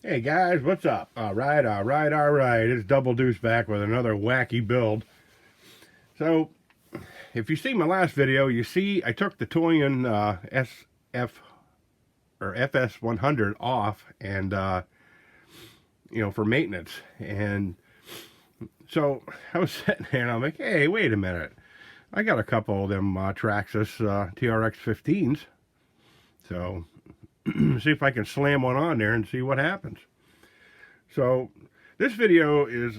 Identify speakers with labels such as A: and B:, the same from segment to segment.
A: Hey guys, what's up? All right. It's Double Deuce back with another wacky build. So, if you see my last video, you see I took the Toyan SF or FS100 off and for maintenance. And so I was sitting there and I'm like, hey, wait a minute. I got a couple of them Traxxas TRX 15s. So see if I can slam one on there and see what happens. So this video is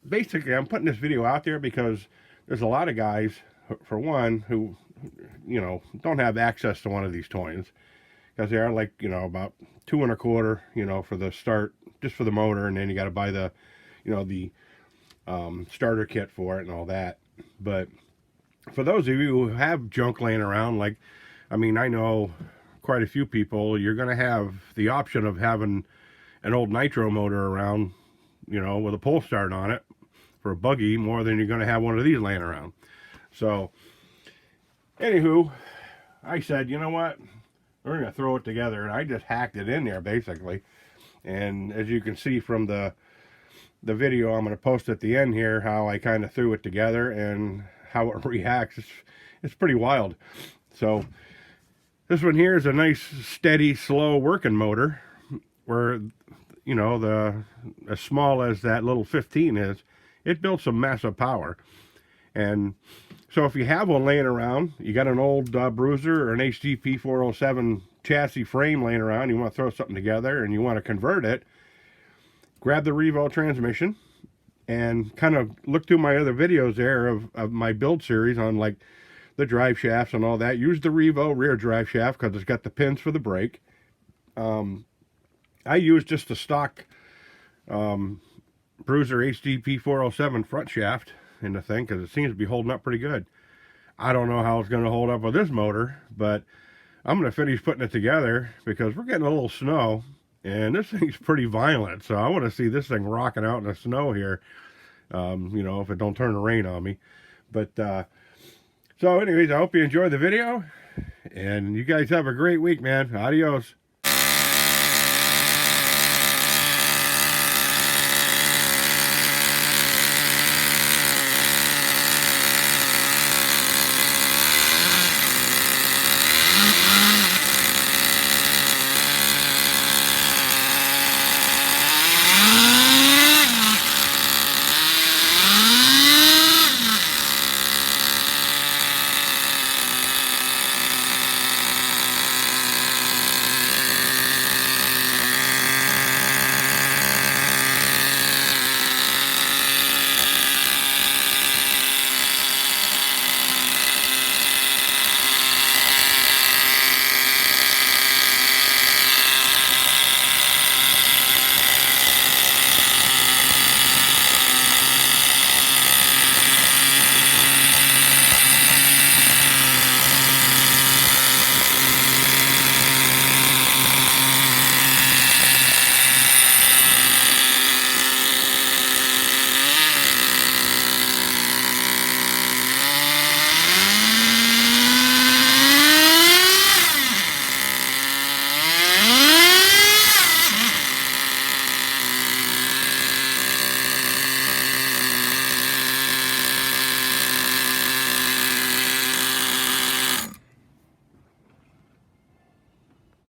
A: basically, I'm putting this video out there because there's a lot of guys, for one, who don't have access to one of these Toyans because they are like about $2.25 for the start, just for the motor, and then you got to buy the starter kit for it and all that. But for those of you who have junk laying around, I know quite a few people, you're going to have the option of having an old nitro motor around, with a pull start on it for a buggy more than you're going to have one of these laying around. So, anywho, I said, you know what? We're going to throw it together, and I just hacked it in there, basically. And as you can see from the video I'm going to post at the end here, how I kind of threw it together and how it reacts. It's pretty wild. So, this one here is a nice, steady, slow working motor where, as small as that little 15 is, it builds some massive power. And so if you have one laying around, you got an old bruiser or an HG-P407 chassis frame laying around, you want to throw something together and you want to convert it, grab the Revo transmission and kind of look through my other videos there of my build series on the drive shafts and all that. Use the Revo rear drive shaft because it's got the pins for the brake. I use just the stock bruiser HG-P407 front shaft in the thing because it seems to be holding up pretty good. I don't know how it's going to hold up with this motor, but I'm going to finish putting it together because we're getting a little snow and this thing's pretty violent. So I want to see this thing rocking out in the snow here, if it don't turn to rain on me. But so anyways, I hope you enjoyed the video and you guys have a great week, man. Adios.